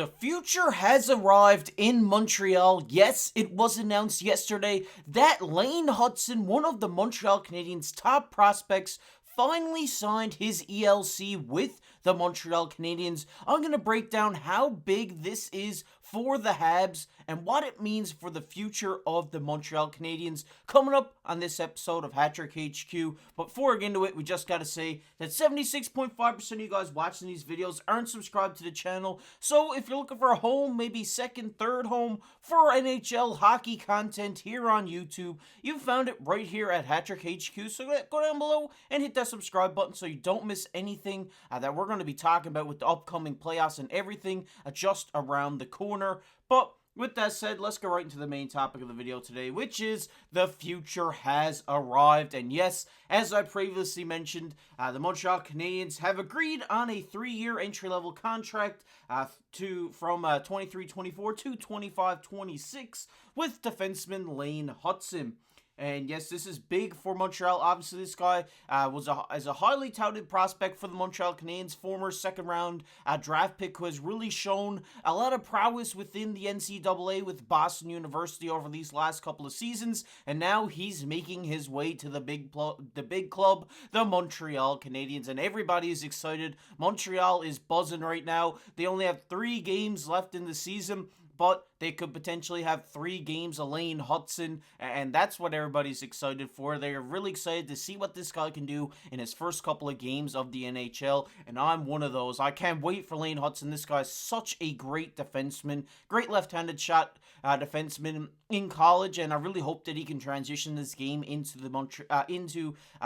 The future has arrived in Montreal. Yes, it was announced yesterday that Lane Hutson, one of the Montreal Canadiens' top prospects, finally signed his ELC with the Montreal Canadiens. I'm going to break down how big this is for the Habs and what it means for the future of the Montreal Canadiens coming up on this episode of Hattrick HQ. But before we get into it, we just got to say that 76.5% of you guys watching these videos aren't subscribed to the channel. So if you're looking for a home, maybe second, third home for NHL hockey content here on YouTube, you found it right here at Hattrick HQ. So go down below and hit that subscribe button so you don't miss anything that we're going to be talking about with the upcoming playoffs and everything just around the corner. But with that said, let's go right into the main topic of the video today, which is the future has arrived. And yes, as I previously mentioned, the Montreal Canadiens have agreed on a 3-year entry-level contract from 23-24 to 25-26 with defenseman Lane Hutson. And yes, this is big for Montreal. Obviously, this guy was a highly touted prospect for the Montreal Canadiens, former second-round draft pick who has really shown a lot of prowess within the NCAA with Boston University over these last couple of seasons. And now he's making his way to the big club, the Montreal Canadiens. And everybody is excited. Montreal is buzzing right now. They only have 3 games left in the season, but they could potentially have 3 games of Lane Hutson, and that's what everybody's excited for. They're really excited to see what this guy can do in his first couple of games of the NHL, and I'm one of those. I can't wait for Lane Hutson. This guy's such a great defenseman, great left-handed shot defenseman in college, and I really hope that he can transition this game into the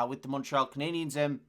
with the Montreal Canadiens. And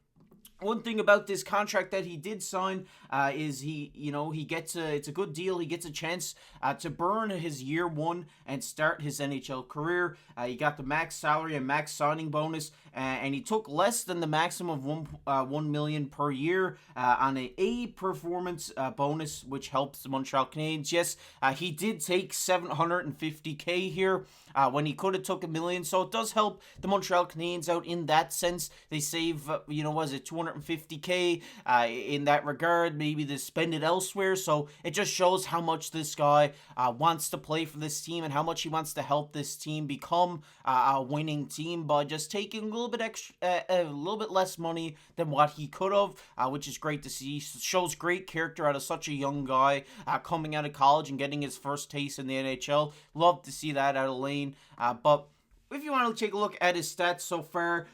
one thing about this contract that he did sign is it's a good deal. He gets a chance to burn his year 1 and start his NHL career. He got the max salary and max signing bonus, and he took less than the maximum of $1 million per year on a performance bonus, which helps the Montreal Canadiens. Yes, he did take $750K here when he could have took $1 million, so it does help the Montreal Canadiens out in that sense. They save, was it $250K in that regard? Maybe they spend it elsewhere. So it just shows how much this guy wants to play for this team and how much he wants to help this team become a winning team by just taking a little bit less money than what he could have, which is great to see. Shows great character out of such a young guy coming out of college and getting his first taste in the NHL. Love to see that out of Lane. But if you want to take a look at his stats so far,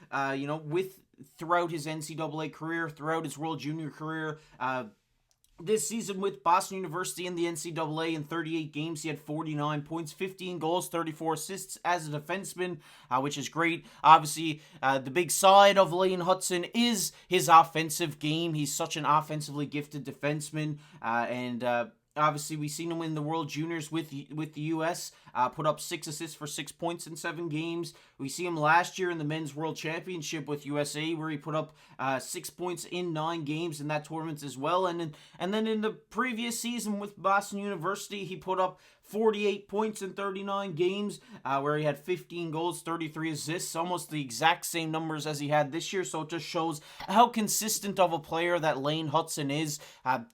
throughout his NCAA career, throughout his World Junior career, this season with Boston University in the NCAA in 38 games, he had 49 points, 15 goals, 34 assists as a defenseman, which is great. Obviously, the big side of Lane Hutson is his offensive game. He's such an offensively gifted defenseman, and obviously, we've seen him in the World Juniors with the U.S., put up 6 assists for 6 points in 7 games. We see him last year in the Men's World Championship with USA, where he put up 6 points in 9 games in that tournament as well. And then in the previous season with Boston University, he put up 48 points in 39 games, where he had 15 goals, 33 assists, almost the exact same numbers as he had this year. So it just shows how consistent of a player that Lane Hutson is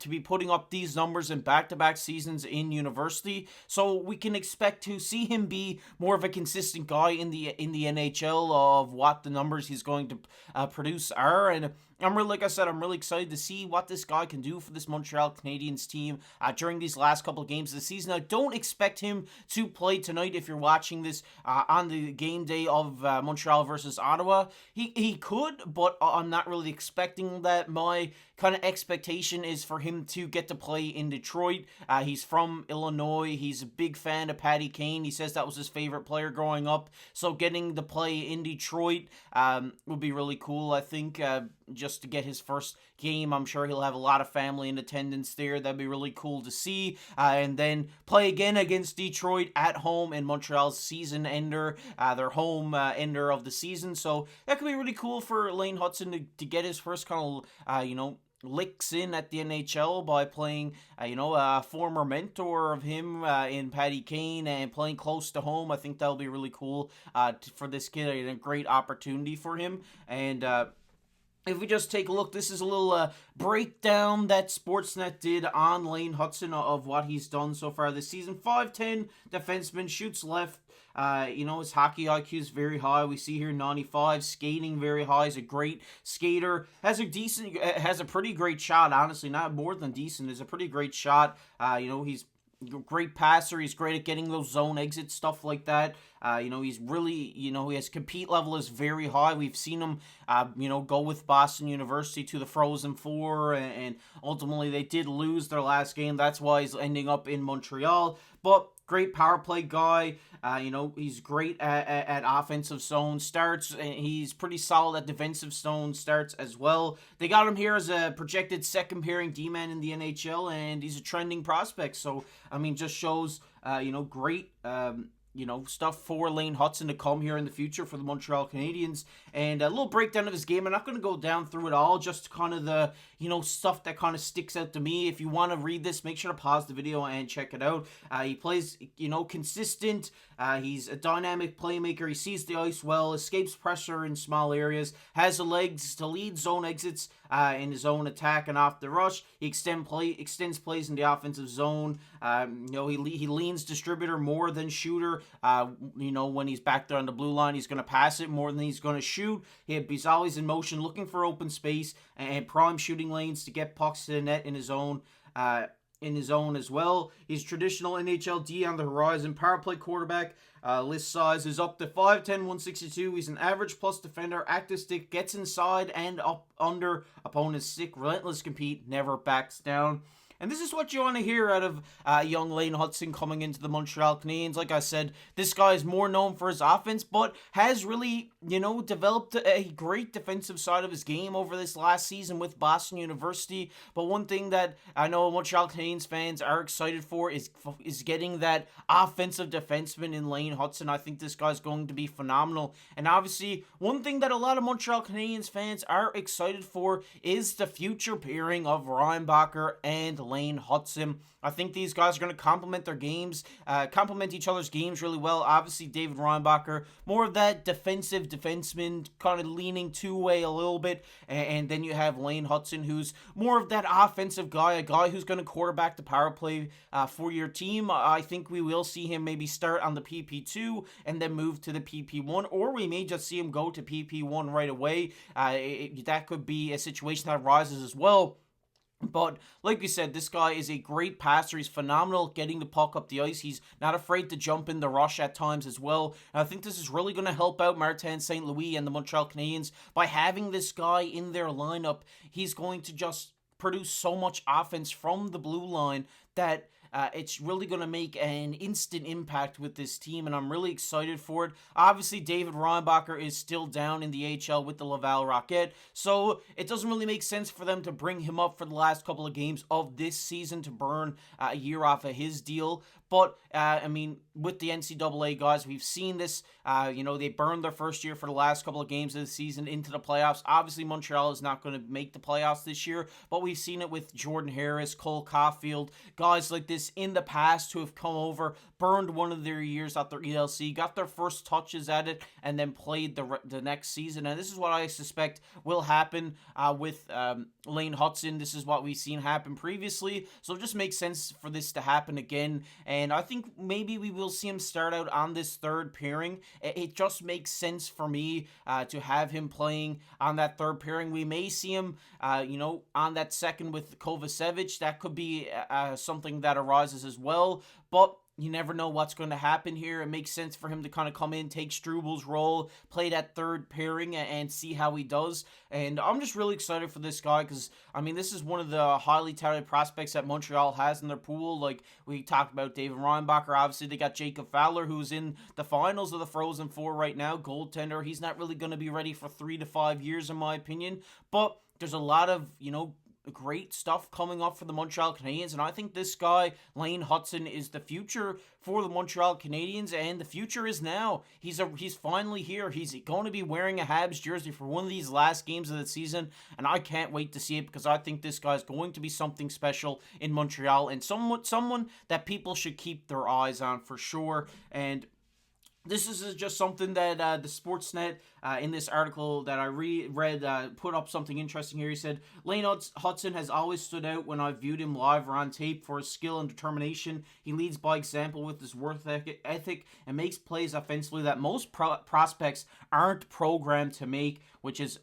to be putting up these numbers in back-to-back seasons in university. So we can expect to see him be more of a consistent guy in the NHL of what the numbers he's going to produce are. And like I said, I'm really excited to see what this guy can do for this Montreal Canadiens team during these last couple of games of the season. I don't expect him to play tonight if you're watching this on the game day of Montreal versus Ottawa. He could, but I'm not really expecting that. My kind of expectation is for him to get to play in Detroit. He's from Illinois. He's a big fan of Patty Kane. He says that was his favorite player growing up. So getting to play in Detroit would be really cool, I think, just to get his first game. I'm sure he'll have a lot of family in attendance there. That'd be really cool to see. And then play again against Detroit at home in Montreal's season ender, their home ender of the season. So that could be really cool for Lane Hutson to get his first kind of, licks in at the NHL by playing, a former mentor of him in Patty Kane and playing close to home. I think that'll be really cool for this kid and a great opportunity for him. And if we just take a look, this is a little breakdown that Sportsnet did on Lane Hutson of what he's done so far this season. 5'10 defenseman, shoots left. His hockey IQ is very high. We see here 95, skating very high. He's a great skater. Has a pretty great shot, honestly. Not more than decent. Is a pretty great shot. He's great passer. He's great at getting those zone exits, stuff like that. He's really, his compete level is very high. We've seen him, go with Boston University to the Frozen Four, and ultimately they did lose their last game. That's why he's ending up in Montreal. But great power play guy. He's great at offensive zone starts, and he's pretty solid at defensive zone starts as well. They got him here as a projected second pairing D-man in the NHL, and he's a trending prospect. So, just shows, great, stuff for Lane Hutson to come here in the future for the Montreal Canadiens. And a little breakdown of his game. I'm not going to go down through it all, just kind of the, stuff that kind of sticks out to me. If you want to read this, make sure to pause the video and check it out. He plays, consistent. He's a dynamic playmaker. He sees the ice well, escapes pressure in small areas, has the legs to lead zone exits in his own attack and off the rush. He extends plays in the offensive zone. He leans distributor more than shooter. When he's back there on the blue line, he's going to pass it more than he's going to shoot. He's always in motion, looking for open space and prime shooting lanes to get pucks to the net in his own. As well. He's traditional NHL D on the horizon. Power play quarterback. List size is up to 5'10", 162. He's an average plus defender. Active stick, gets inside and up under opponent's stick. Relentless compete, never backs down. And this is what you want to hear out of young Lane Hutson coming into the Montreal Canadiens. Like I said, this guy is more known for his offense, but has really, developed a great defensive side of his game over this last season with Boston University. But one thing that I know Montreal Canadiens fans are excited for is getting that offensive defenseman in Lane Hutson. I think this guy's going to be phenomenal. And obviously, one thing that a lot of Montreal Canadiens fans are excited for is the future pairing of Reinbacher and Lane Hutson. I think these guys are going to complement each other's games really well. Obviously, David Reinbacher, more of that defensive defenseman, kind of leaning two-way a little bit. And then you have Lane Hutson, who's more of that offensive guy, a guy who's going to quarterback the power play for your team. I think we will see him maybe start on the PP2 and then move to the PP1, or we may just see him go to PP1 right away. That could be a situation that rises as well. But like we said, this guy is a great passer. He's phenomenal at getting the puck up the ice. He's not afraid to jump in the rush at times as well. And I think this is really going to help out Martin St. Louis and the Montreal Canadiens by having this guy in their lineup. He's going to just produce so much offense from the blue line that it's really going to make an instant impact with this team, and I'm really excited for it. Obviously, David Reinbacher is still down in the AHL with the Laval Rocket, so it doesn't really make sense for them to bring him up for the last couple of games of this season to burn a year off of his deal. But, with the NCAA guys, we've seen this. They burned their first year for the last couple of games of the season into the playoffs. Obviously, Montreal is not going to make the playoffs this year, but we've seen it with Jordan Harris, Cole Caulfield, guys like this in the past who have come over, burned one of their years at their ELC, got their first touches at it, and then played the next season. And this is what I suspect will happen with Lane Hutson. This is what we've seen happen previously, so it just makes sense for this to happen again. And I think maybe we will see him start out on this third pairing. It just makes sense for me to have him playing on that third pairing. We may see him, on that second with Kovacevic. That could be something that arises as well. But you never know what's going to happen here. It makes sense for him to kind of come in, take Strubal's role, play that third pairing, and see how he does. And I'm just really excited for this guy because, this is one of the highly touted prospects that Montreal has in their pool. Like, we talked about David Reinbacher. Obviously, they got Jacob Fowler, who's in the finals of the Frozen Four right now, goaltender. He's not really going to be ready for 3 to 5 years, in my opinion. But there's a lot of, great stuff coming up for the Montreal Canadiens, and I think this guy, Lane Hutson, is the future for the Montreal Canadiens, and the future is now. He's finally here. He's going to be wearing a Habs jersey for one of these last games of the season, and I can't wait to see it because I think this guy's going to be something special in Montreal and someone that people should keep their eyes on for sure. And This is just something that the Sportsnet, in this article that I read, put up something interesting here. He said, Lane Hutson has always stood out when I've viewed him live or on tape for his skill and determination. He leads by example with his work ethic and makes plays offensively that most prospects aren't programmed to make, which is,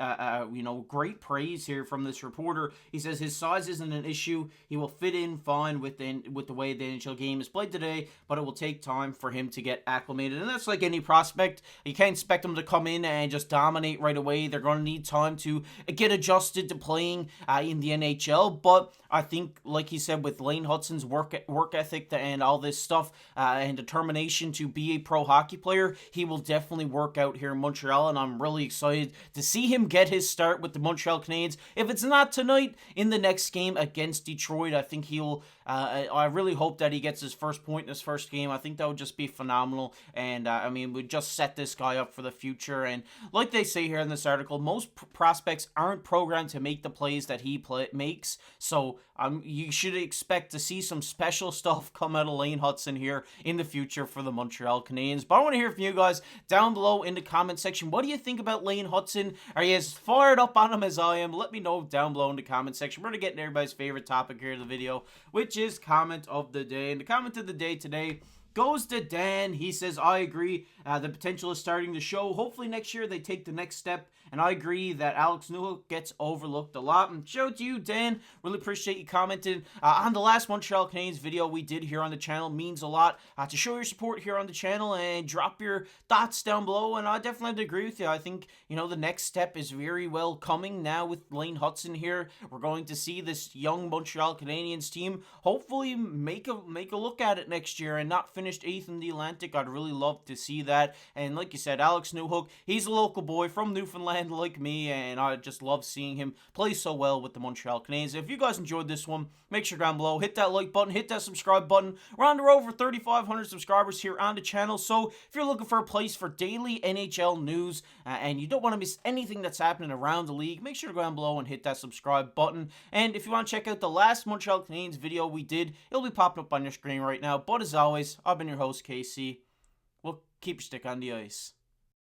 great praise here from this reporter. He says his size isn't an issue. He will fit in fine with the way the NHL game is played today, but it will take time for him to get acclimated. And that's like any prospect. You can't expect them to come in and just dominate right away. They're going to need time to get adjusted to playing in the NHL. But I think, like he said, with Lane Hutson's work ethic and all this stuff and determination to be a pro hockey player, he will definitely work out here in Montreal. And I'm really excited to see him get his start with the Montreal Canadiens. If it's not tonight, in the next game against Detroit, I think he'll. I really hope that he gets his first point in his first game. I think that would just be phenomenal. And we'd just set this guy up for the future. And like they say here in this article, most prospects aren't programmed to make the plays that he makes. So you should expect to see some special stuff come out of Lane Hutson here in the future for the Montreal Canadiens. But I want to hear from you guys down below in the comment section. What do you think about Lane Hutson? Are you as fired up on him as I am? Let me know down below in the comment section. We're going to get into everybody's favorite topic here in the video, which is comment of the day. And the comment of the day today goes to Dan. He says, I agree. The potential is starting to show. Hopefully next year they take the next step. And I agree that Alex Newhook gets overlooked a lot. And shout out to you, Dan. Really appreciate you commenting on the last Montreal Canadiens video we did here on the channel. Means a lot to show your support here on the channel and drop your thoughts down below. And I definitely have to agree with you. I think, the next step is very well coming now with Lane Hutson here. We're going to see this young Montreal Canadiens team hopefully make a look at it next year and not finished 8th in the Atlantic. I'd really love to see that. And like you said, Alex Newhook, he's a local boy from Newfoundland like me, and I just love seeing him play so well with the Montreal Canadiens. If you guys enjoyed this one, make sure down below, hit that like button, hit that subscribe button. We're under over 3,500 subscribers here on the channel, so if you're looking for a place for daily NHL news and you don't want to miss anything that's happening around the league, make sure to go down below and hit that subscribe button. And if you want to check out the last Montreal Canadiens video we did, it'll be popping up on your screen right now. But as always, I've been your host, KC. We'll keep your stick on the ice.